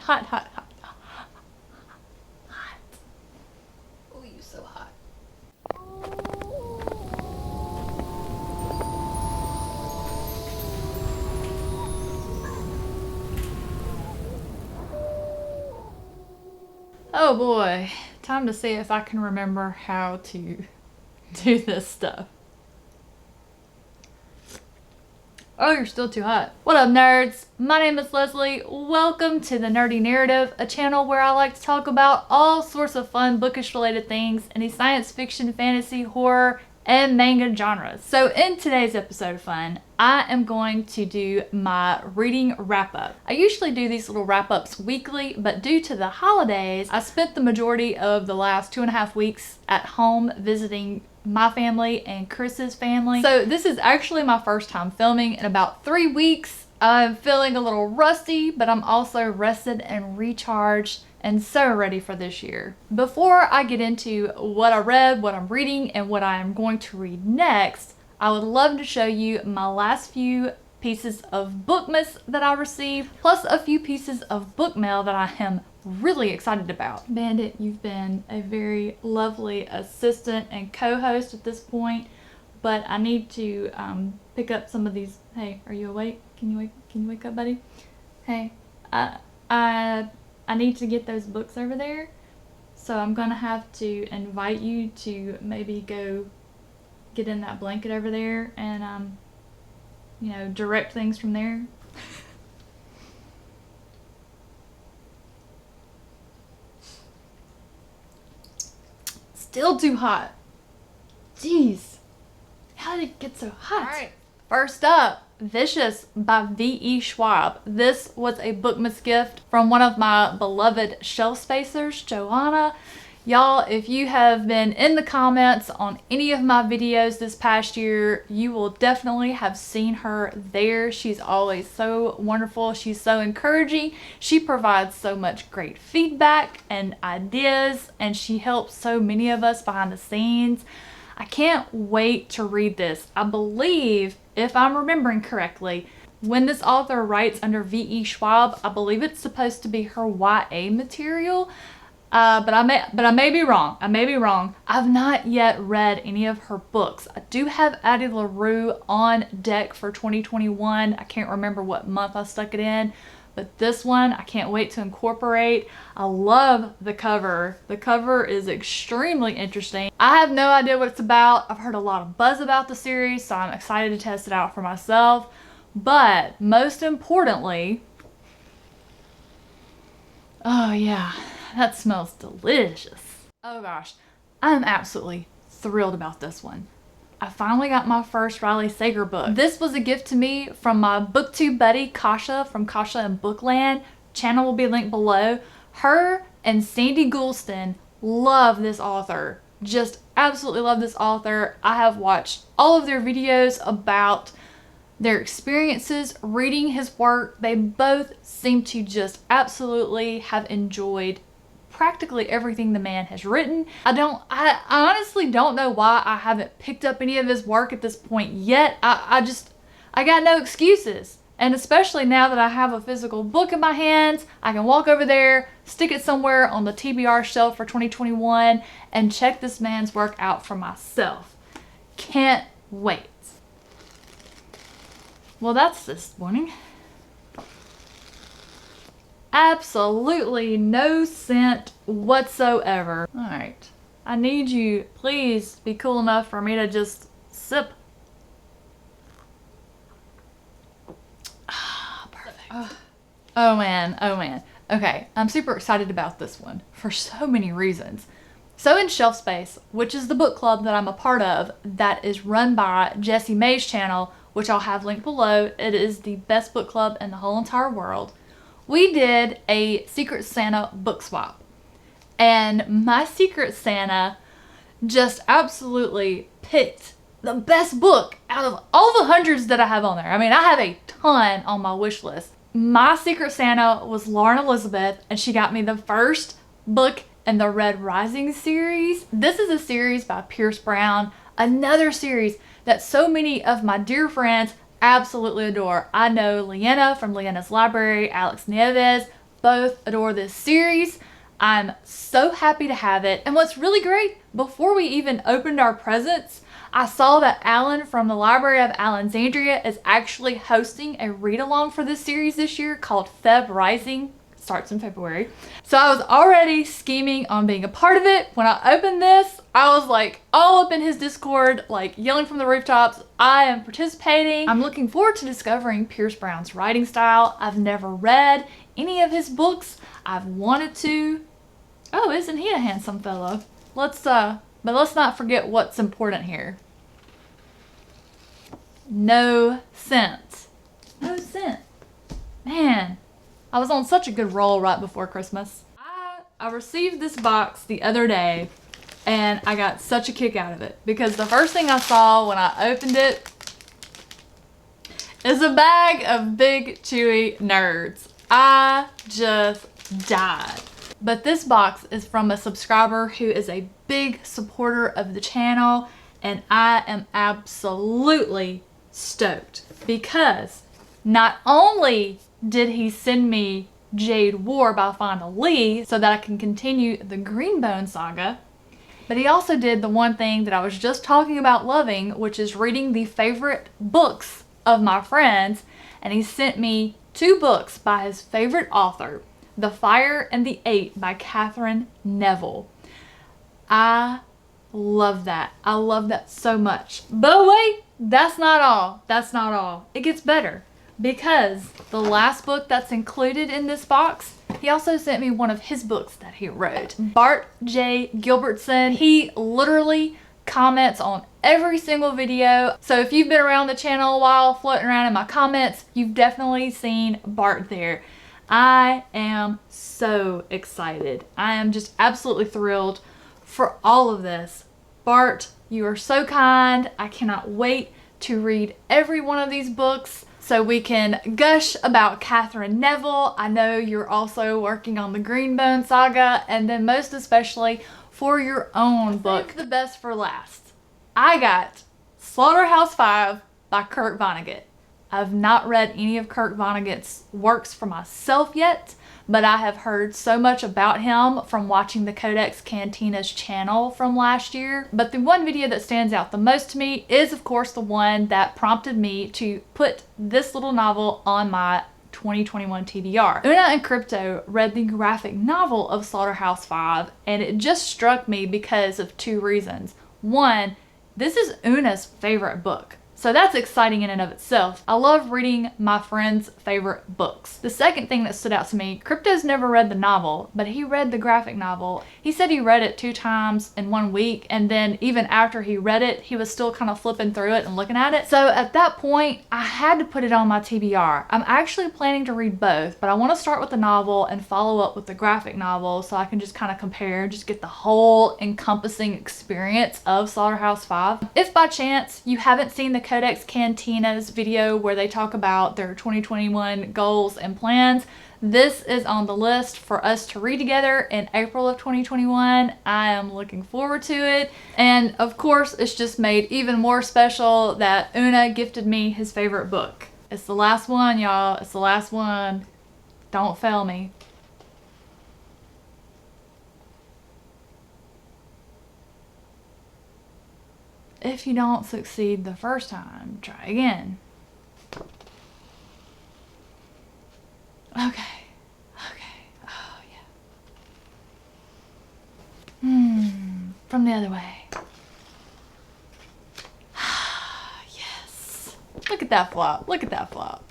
hot, hot, hot, hot. Oh, you so hot. Oh boy, time to see if I can remember how to do this stuff. Oh, you're still too hot. What up, nerds? My name is Leslie. Welcome to The Nerdy Narrative, a channel where I like to talk about all sorts of fun bookish related things in the science fiction, fantasy, horror, and manga genres. So in today's episode of fun, I am going to do my reading wrap-up. I usually do these little wrap-ups weekly, but due to the holidays, I spent the majority of the last 2.5 weeks at home visiting my family and Chris's family. So this is actually my first time filming in about 3 weeks. I'm feeling a little rusty, but I'm also rested and recharged and so ready for this year. Before I get into what I read, what I'm reading, and what I am going to read next, I would love to show you my last few pieces of Bookmas that I received, plus a few pieces of book mail that I am really excited about. Bandit, you've been a very lovely assistant and co-host at this point, but I need to pick up some of these. Hey, are you awake? Can you wake up, buddy? Hey, I need to get those books over there, so I'm gonna have to invite you to maybe go get in that blanket over there and you know, direct things from there. Still too hot. Jeez, how did it get so hot? All right, first up, Vicious by V.E. Schwab. This was a Bookmas gift from one of my beloved shelf spacers, Joanna. Y'all, if you have been in the comments on any of my videos this past year, you will definitely have seen her there. She's always so wonderful. She's so encouraging. She provides so much great feedback and ideas, and she helps so many of us behind the scenes. I can't wait to read this. I believe, if I'm remembering correctly, when this author writes under V.E. Schwab, I believe it's supposed to be her YA material. But I may be wrong. I've not yet read any of her books. I do have Addie LaRue on deck for 2021. I can't remember what month I stuck it in, but this one I can't wait to incorporate. I love the cover. The cover is extremely interesting. I have no idea what it's about. I've heard a lot of buzz about the series, so I'm excited to test it out for myself. But most importantly, oh yeah, that smells delicious. Oh gosh, I'm absolutely thrilled about this one. I finally got my first Riley Sager book. This was a gift to me from my booktube buddy, Kasha from Kasha and Bookland. Channel will be linked below. Her and Sandy Goulston love this author. Just absolutely love this author. I have watched all of their videos about their experiences reading his work. They both seem to just absolutely have enjoyed practically everything the man has written. I honestly don't know why I haven't picked up any of his work at this point yet. I got no excuses. And especially now that I have a physical book in my hands, I can walk over there, stick it somewhere on the TBR shelf for 2021, and check this man's work out for myself. Can't wait. Well, that's this morning. Absolutely no scent whatsoever. All right, I need you, please be cool enough for me to just sip. Ah, perfect. Oh man. Okay, I'm super excited about this one for so many reasons. So in Shelf Space, which is the book club that I'm a part of, that is run by Jessie May's channel, which I'll have linked below. It is the best book club in the whole entire world. We did a Secret Santa book swap, and my Secret Santa just absolutely picked the best book out of all the hundreds that I have on there. I mean, I have a ton on my wish list. My Secret Santa was Lauren Elizabeth, and she got me the first book in the Red Rising series. This is a series by Pierce Brown, another series that so many of my dear friends absolutely adore. I know Leanna from Leanna's Library, Alex Nieves, both adore this series. I'm so happy to have it. And what's really great, before we even opened our presents, I saw that Alan from the Library of Alexandria is actually hosting a read-along for this series this year called Feb Rising. It starts in February. So I was already scheming on being a part of it. When I opened this, I was like all up in his Discord, like yelling from the rooftops, I am participating. I'm looking forward to discovering Pierce Brown's writing style. I've never read any of his books. I've wanted to. Oh, isn't he a handsome fellow? But let's not forget what's important here. No scent. No scent. Man, I was on such a good roll right before Christmas. I received this box the other day and I got such a kick out of it because the first thing I saw when I opened it is a bag of big chewy nerds. I just died. But this box is from a subscriber who is a big supporter of the channel, and I am absolutely stoked because not only did he send me Jade War by Fonda so that I can continue the Greenbone saga, but he also did the one thing that I was just talking about loving, which is reading the favorite books of my friends, and he sent me 2 books by his favorite author, The Fire and the Eight by Katherine Neville. I love that. I love that so much. But wait, that's not all. That's not all. It gets better because the last book that's included in this box, he also sent me one of his books that he wrote. Bart J. Gilbertson. He literally comments on every single video. So if you've been around the channel a while, floating around in my comments, you've definitely seen Bart there. I am so excited. I am just absolutely thrilled for all of this. Bart, you are so kind. I cannot wait to read every one of these books so we can gush about Katherine Neville. I know you're also working on the Greenbone saga, and then most especially for your own book. Save the best for last. I got Slaughterhouse 5 by Kurt Vonnegut. I've not read any of Kurt Vonnegut's works for myself yet, but I have heard so much about him from watching the Codex Cantina's channel from last year. But the one video that stands out the most to me is, of course, the one that prompted me to put this little novel on my 2021 TBR. Una and Crypto read the graphic novel of Slaughterhouse 5, and it just struck me because of 2 reasons. One, this is Una's favorite book. So that's exciting in and of itself. I love reading my friends' favorite books. The second thing that stood out to me, Crypto's never read the novel, but he read the graphic novel. He said he read it 2 times in 1 week, and then even after he read it, he was still kind of flipping through it and looking at it. So at that point, I had to put it on my TBR. I'm actually planning to read both, but I want to start with the novel and follow up with the graphic novel so I can just kind of compare, just get the whole encompassing experience of Slaughterhouse 5. If by chance you haven't seen the Codex Cantina's video where they talk about their 2021 goals and plans, this is on the list for us to read together in April of 2021. I am looking forward to it. And of course, it's just made even more special that Una gifted me his favorite book. It's the last one, y'all. It's the last one. Don't fail me. If you don't succeed the first time, try again. Okay. Oh, yeah. From the other way. Yes. Look at that flop. Look at that flop.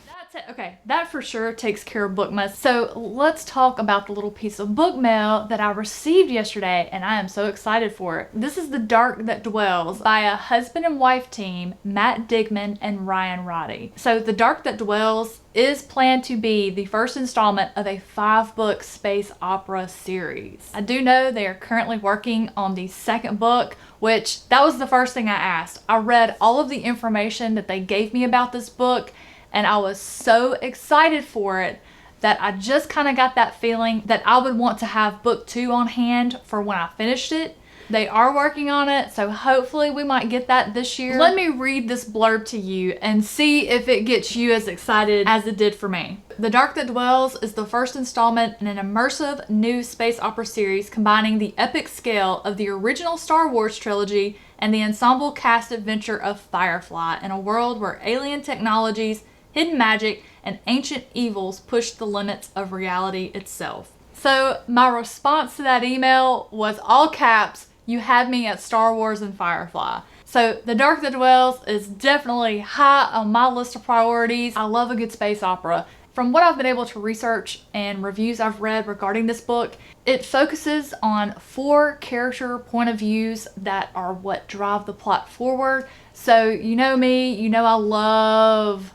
That's it. Okay, that for sure takes care of Bookmas. So let's talk about the little piece of book mail that I received yesterday, and I am so excited for it. This is The Dark That Dwells by a husband and wife team, Matt Digman and Ryan Roddy. So The Dark That Dwells is planned to be the first installment of a 5-book space opera series. I do know they are currently working on the 2nd book, which that was the first thing I asked. I read all of the information that they gave me about this book, and I was so excited for it that I just kind of got that feeling that I would want to have book 2 on hand for when I finished it. They are working on it, so hopefully we might get that this year. Let me read this blurb to you and see if it gets you as excited as it did for me. The Dark That Dwells is the first installment in an immersive new space opera series combining the epic scale of the original Star Wars trilogy and the ensemble cast adventure of Firefly in a world where alien technologies, hidden magic, and ancient evils push the limits of reality itself. So my response to that email was all caps, you had me at Star Wars and Firefly. So The Dark That Dwells is definitely high on my list of priorities. I love a good space opera. From what I've been able to research and reviews I've read regarding this book, it focuses on 4 character point of views that are what drive the plot forward. So you know me, you know I love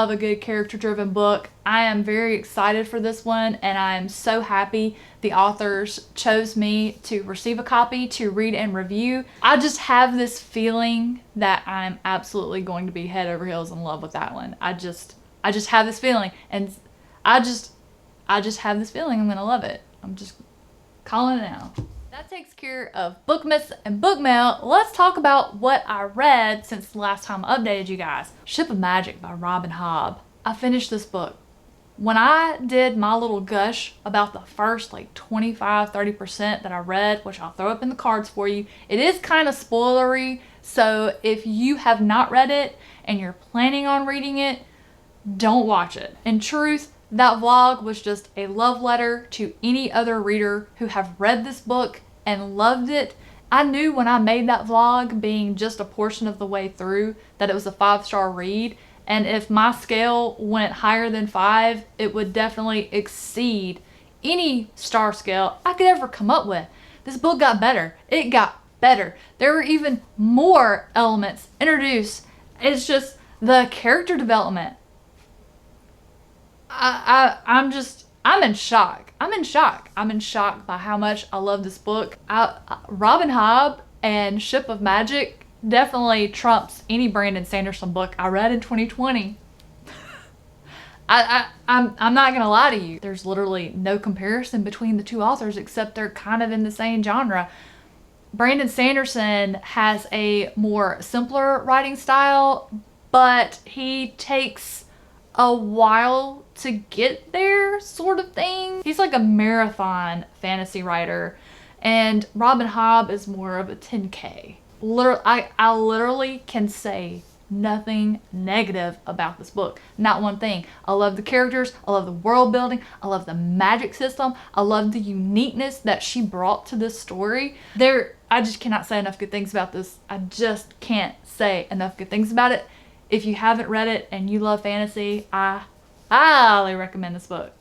a good character driven book. I am very excited for this one, and I am so happy the authors chose me to receive a copy to read and review. I just have this feeling that I'm absolutely going to be head over heels in love with that one. I just have this feeling, and I just have this feeling I'm gonna love it. I'm just calling it now. That takes care of Bookmas and Bookmail. Let's talk about what I read since the last time I updated you guys. Ship of Magic by Rob and Hobb. I finished this book. When I did my little gush about the first like 25-30% that I read, which I'll throw up in the cards for you, it is kind of spoilery. So if you have not read it and you're planning on reading it, don't watch it. In truth, that vlog was just a love letter to any other reader who have read this book and loved it. I knew when I made that vlog, being just a portion of the way through, that it was a 5-star read. And if my scale went higher than 5, it would definitely exceed any star scale I could ever come up with. This book got better. It got better. There were even more elements introduced. It's just the character development. I'm in shock. I'm in shock by how much I love this book. Robin Hobb and Ship of Magic definitely trumps any Brandon Sanderson book I read in 2020. I'm not gonna lie to you. There's literally no comparison between the two authors except they're kind of in the same genre. Brandon Sanderson has a more simpler writing style, but he takes a while to get there, sort of thing. He's like a marathon fantasy writer, and Robin Hobb is more of a 10K. I literally can say nothing negative about this book. Not one thing. I love the characters. I love the world building. I love the magic system. I love the uniqueness that she brought to this story. I just cannot say enough good things about this. I just can't say enough good things about it. If you haven't read it and you love fantasy, I highly recommend this book.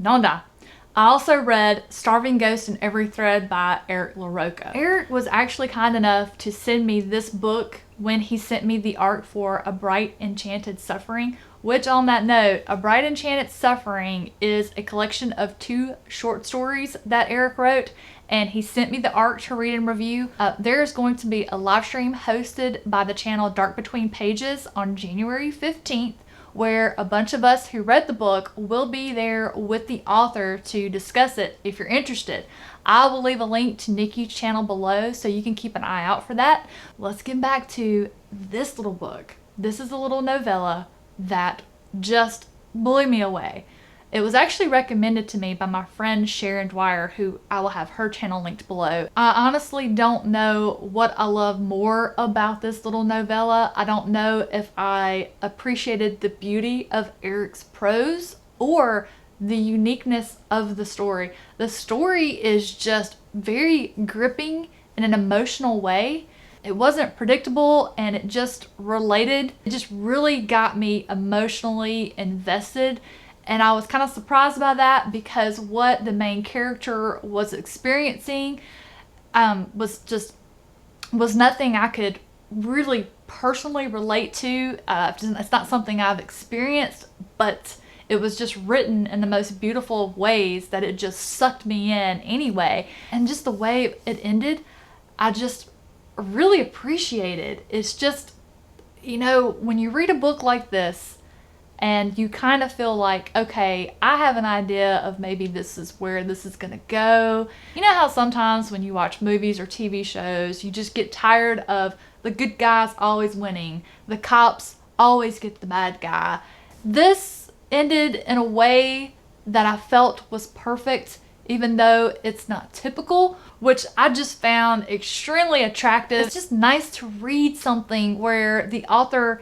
Donda. I also read Starving Ghost in Every Thread by Eric LaRocca. Eric was actually kind enough to send me this book when he sent me the art for A Bright Enchanted Suffering, which, on that note, A Bright Enchanted Suffering is a collection of 2 short stories that Eric wrote, and he sent me the art to read and review. There is going to be a live stream hosted by the channel Dark Between Pages on January 15th, where a bunch of us who read the book will be there with the author to discuss it if you're interested. I will leave a link to Nikki's channel below so you can keep an eye out for that. Let's get back to this little book. This is a little novella that just blew me away. It was actually recommended to me by my friend Sharon Dwyer, who I will have her channel linked below. I honestly don't know what I love more about this little novella. I don't know if I appreciated the beauty of Eric's prose or the uniqueness of the story. The story is just very gripping in an emotional way. It wasn't predictable, and it just related. It just really got me emotionally invested. And I was kind of surprised by that because what the main character was experiencing was nothing I could really personally relate to. It's not something I've experienced, but it was just written in the most beautiful ways that it just sucked me in anyway. And just the way it ended, I just really appreciated. It's just, you know, when you read a book like this, and you kind of feel like, okay, I have an idea of maybe this is where this is gonna go. You know how sometimes when you watch movies or TV shows, you just get tired of the good guys always winning, the cops always get the bad guy. This ended in a way that I felt was perfect, even though it's not typical, which I just found extremely attractive. It's just nice to read something where the author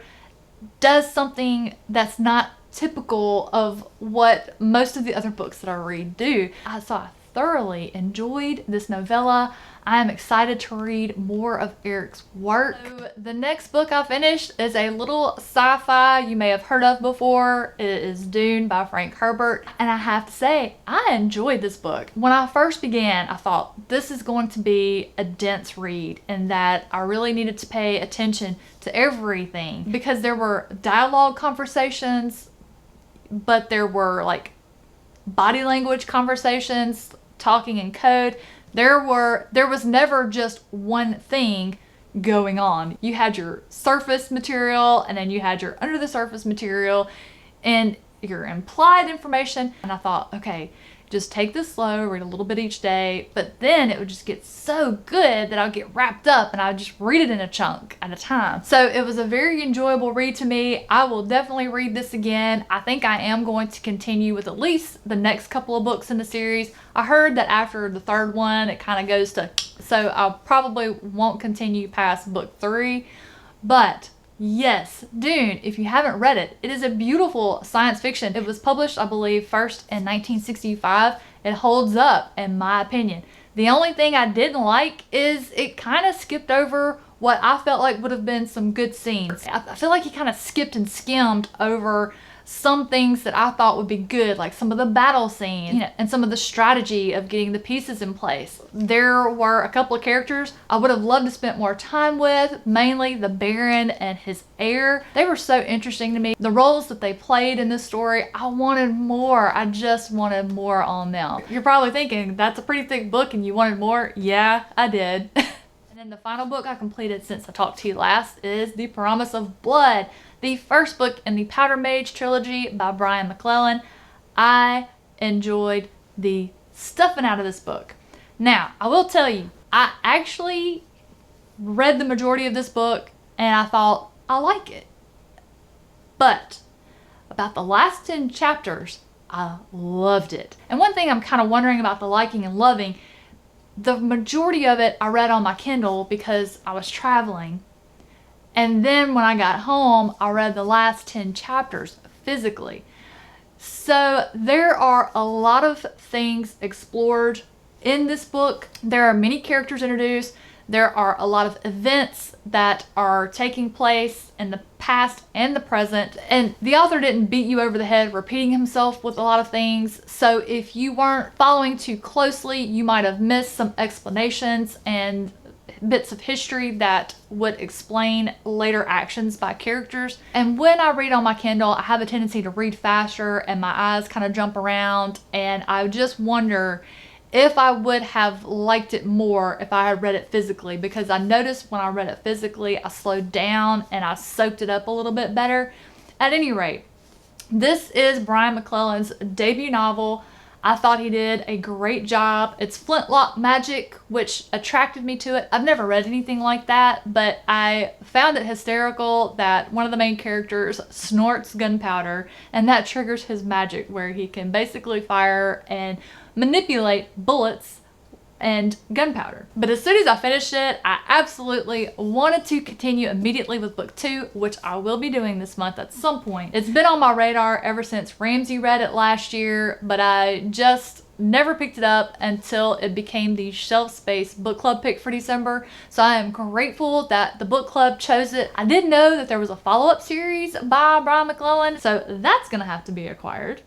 does something that's not typical of what most of the other books that I read do. So I thoroughly enjoyed this novella. I am excited to read more of Eric's work. So the next book I finished is a little sci-fi you may have heard of before. It is Dune by Frank Herbert. And I have to say, I enjoyed this book. When I first began, I thought this is going to be a dense read and that I really needed to pay attention to everything because there were dialogue conversations, but there were like body language conversations, talking in code. There was never just one thing going on. You had your surface material and then you had your under the surface material and your implied information. And I thought, okay, just take this slow, read a little bit each day, but then it would just get so good that I'll get wrapped up and I'll just read it in a chunk at a time. So it was a very enjoyable read to me. I will definitely read this again. I think I am going to continue with at least the next couple of books in the series. I heard that after the third one, it kind of goes to, so I probably won't continue past book 3, but yes, Dune, if you haven't read it, it is a beautiful science fiction. It was published, I believe, first in 1965. It holds up, in my opinion. The only thing I didn't like is it kind of skipped over what I felt like would have been some good scenes. I feel like he kind of skipped and skimmed over some things that I thought would be good, like some of the battle scenes, you know, and some of the strategy of getting the pieces in place. There were a couple of characters I would have loved to spend more time with, mainly the Baron and his heir. They were so interesting to me. The roles that they played in this story, I wanted more. I just wanted more on them. You're probably thinking, that's a pretty thick book and you wanted more? Yeah, I did. And then the final book I completed since I talked to you last is The Promise of Blood, the first book in the Powder Mage trilogy by Brian McClellan. I enjoyed the stuffing out of this book. Now, I will tell you, I actually read the majority of this book and I thought, I like it. But about the last 10 chapters, I loved it. And one thing I'm kind of wondering about the liking and loving, the majority of it I read on my Kindle because I was traveling. And then when I got home, I read the last 10 chapters physically. So there are a lot of things explored in this book. There are many characters introduced. There are a lot of events that are taking place in the past and the present. And the author didn't beat you over the head repeating himself with a lot of things. So if you weren't following too closely, you might have missed some explanations and bits of history that would explain later actions by characters. And when I read on my Kindle, I have a tendency to read faster and my eyes kind of jump around, and I just wonder if I would have liked it more if I had read it physically, because I noticed when I read it physically I slowed down and I soaked it up a little bit better. At any rate, this is Brian McClellan's debut novel. I thought he did a great job. It's flintlock magic, which attracted me to it. I've never read anything like that, but I found it hysterical that one of the main characters snorts gunpowder, and that triggers his magic where he can basically fire and manipulate bullets and gunpowder. But as soon as I finished it, I absolutely wanted to continue immediately with book 2, which I will be doing this month at some point. It's been on my radar ever since Ramsey read it last year, but I just never picked it up until it became the shelf space book club pick for December. So I am grateful that the book club chose it. I did know that there was a follow-up series by Brian McClellan, so that's gonna have to be acquired.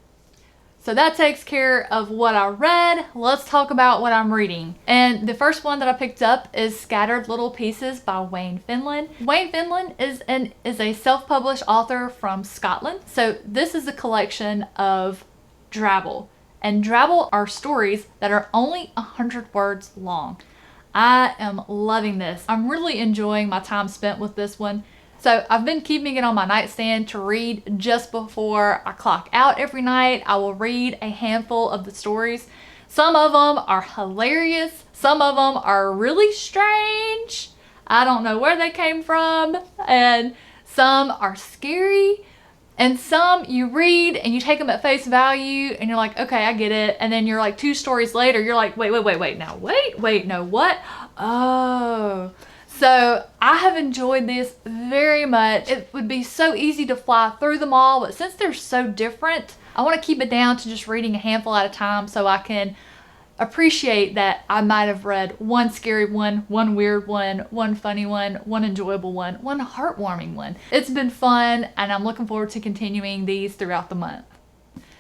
So that takes care of what I read. Let's talk about what I'm reading. And the first one that I picked up is Scattered Little Pieces by Wayne Fenlon. Wayne Fenlon is a self-published author from Scotland. So this is a collection of Drabble. And Drabble are stories that are only 100 words long. I am loving this. I'm really enjoying my time spent with this one. So I've been keeping it on my nightstand to read just before I clock out every night. I will read a handful of the stories. Some of them are hilarious. Some of them are really strange. I don't know where they came from. And some are scary. And some you read and you take them at face value and you're like, okay, I get it. And then you're like 2 stories later, you're like, wait, no, what? Oh. So I have enjoyed this very much. It would be so easy to fly through them all, but since they're so different, I want to keep it down to just reading a handful at a time so I can appreciate that I might have read one scary one, one weird one funny one enjoyable one heartwarming one. It's been fun and I'm looking forward to continuing these throughout the month.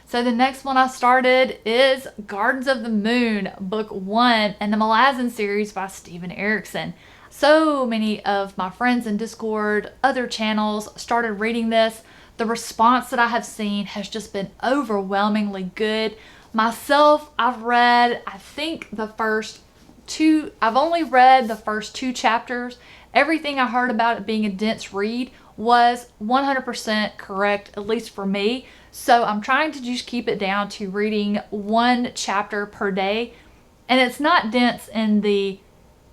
So the next one I started is Gardens of the Moon, Book 1 and the Malazan series by Steven Erikson. So many of my friends in Discord, other channels started reading this. The response that I have seen has just been overwhelmingly good. Myself, I've read, I think I've only read the first 2 chapters. Everything I heard about it being a dense read was 100% correct, at least for me. So I'm trying to just keep it down to reading 1 chapter per day. And it's not dense in the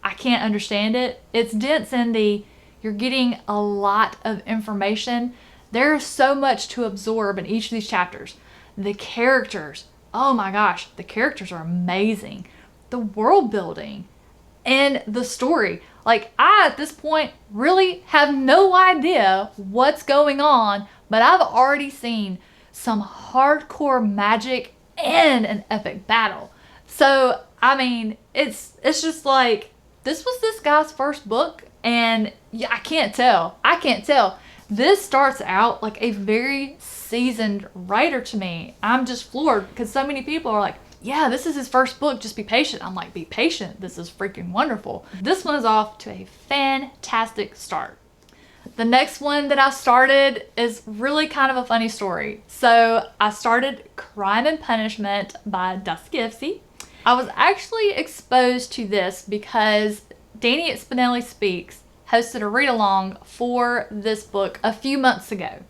I can't understand it. It's dense in the you're getting a lot of information. There's so much to absorb in each of these chapters. The characters, oh my gosh, the characters are amazing. The world building and the story. Like, I, at this point, really have no idea what's going on, but I've already seen some hardcore magic and an epic battle. So, I mean, it's just like, this was this guy's first book, and yeah, I can't tell. This starts out like a very seasoned writer to me. I'm just floored because so many people are like, yeah, this is his first book, just be patient. I'm like, be patient, this is freaking wonderful. This one is off to a fantastic start. The next one that I started is really kind of a funny story. So I started Crime and Punishment by Dostoevsky. I was actually exposed to this because Danny at Spinelli Speaks hosted a read-along for this book a few months ago.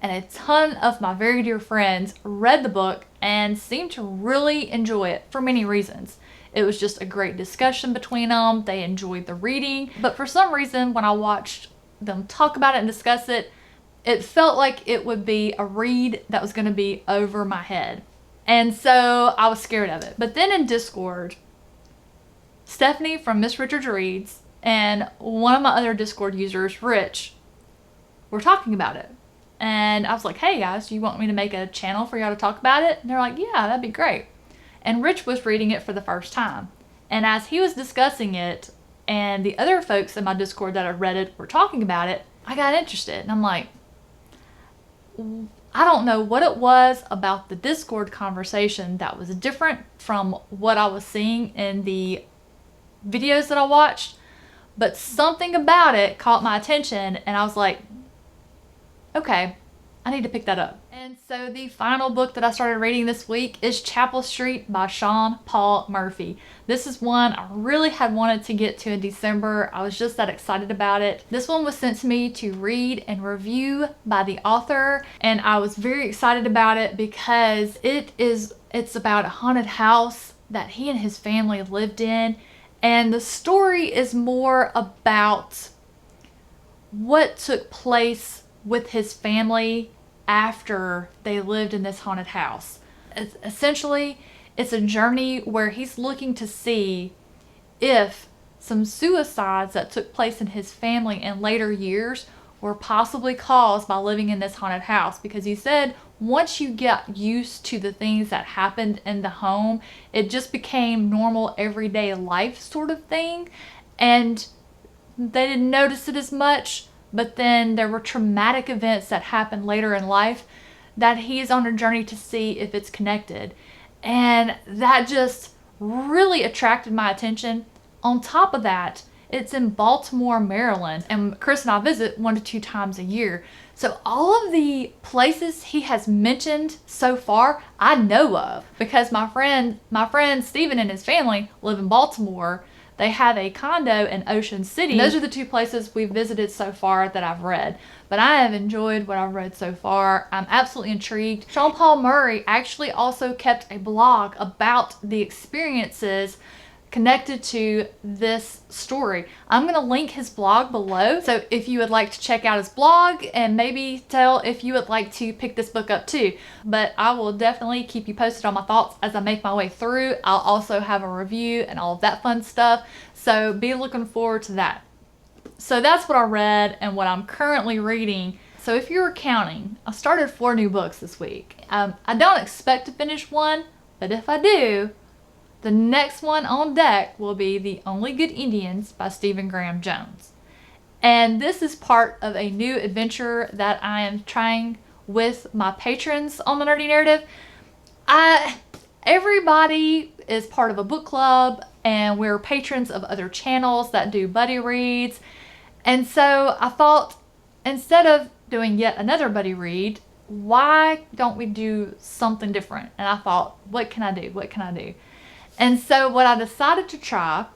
And a ton of my very dear friends read the book and seemed to really enjoy it for many reasons. It was just a great discussion between them. They enjoyed the reading. But for some reason, when I watched them talk about it and discuss it, it felt like it would be a read that was going to be over my head. And so I was scared of it. But then in Discord, Stephanie from Miss Richards Reads and one of my other Discord users, Rich, were talking about it. And I was like, hey guys, do you want me to make a channel for y'all to talk about it? And they're like, yeah, that'd be great. And Rich was reading it for the first time. And as he was discussing it, and the other folks in my Discord that had read it were talking about it, I got interested. And I'm like, I don't know what it was about the Discord conversation that was different from what I was seeing in the videos that I watched, but something about it caught my attention and I was like, okay, I need to pick that up. And so the final book that I started reading this week is Chapel Street by Sean Paul Murphy. This is one I really had wanted to get to in December. I was just that excited about it. This one was sent to me to read and review by the author, and I was very excited about it because it's about a haunted house that he and his family lived in, and the story is more about what took place with his family after they lived in this haunted house. Essentially, it's a journey where he's looking to see if some suicides that took place in his family in later years were possibly caused by living in this haunted house, because he said once you get used to the things that happened in the home, it just became normal everyday life sort of thing, and they didn't notice it as much. But then there were traumatic events that happened later in life that he is on a journey to see if it's connected. And that just really attracted my attention. On top of that, it's in Baltimore, Maryland, and Chris and I visit 1 to 2 times a year. So all of the places he has mentioned so far, I know of, because my friend Steven and his family live in Baltimore. they have a condo in Ocean City. And those are the two places we've visited so far that I've read. But I have enjoyed what I've read so far. I'm absolutely intrigued. Sean Paul Murray actually also kept a blog about the experiences connected to this story. I'm going to link his blog below. So if you would like to check out his blog and maybe tell if you would like to pick this book up too. But I will definitely keep you posted on my thoughts as I make my way through. I'll also have a review and all of that fun stuff. So be looking forward to that. So that's what I read and what I'm currently reading. So if you were counting, I started 4 new books this week. I don't expect to finish one, but if I do, the next one on deck will be The Only Good Indians by Stephen Graham Jones. And this is part of a new adventure that I am trying with my patrons on the Nerdy Narrative. Everybody is part of a book club, and we're patrons of other channels that do buddy reads. And so I thought, instead of doing yet another buddy read, why don't we do something different? And I thought, what can I do? What can I do? And so what I decided to try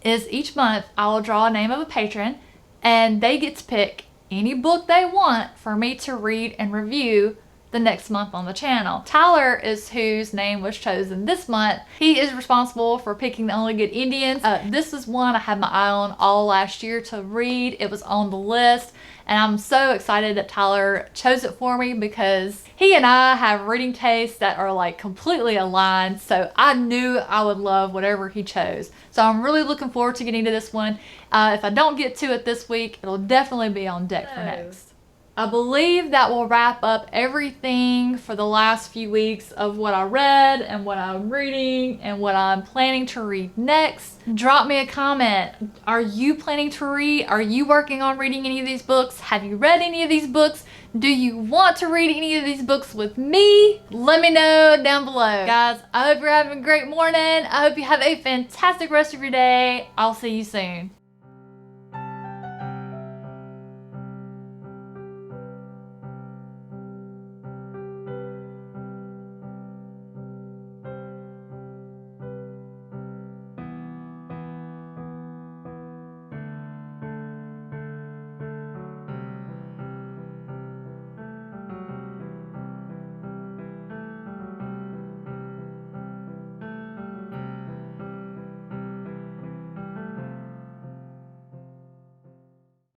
is each month I will draw a name of a patron, and they get to pick any book they want for me to read and review the next month on the channel. Tyler is whose name was chosen this month. He is responsible for picking The Only Good Indians. This is one I had my eye on all last year to read. It was on the list, and I'm so excited that Tyler chose it for me because he and I have reading tastes that are like completely aligned. So I knew I would love whatever he chose. So I'm really looking forward to getting to this one. If I don't get to it this week, it'll definitely be on deck for next. I believe that will wrap up everything for the last few weeks of what I read and what I'm reading and what I'm planning to read next. Drop me a comment. Are you planning to read? Are you working on reading any of these books? Have you read any of these books? Do you want to read any of these books with me? Let me know down below. Guys, I hope you're having a great morning. I hope you have a fantastic rest of your day. I'll see you soon.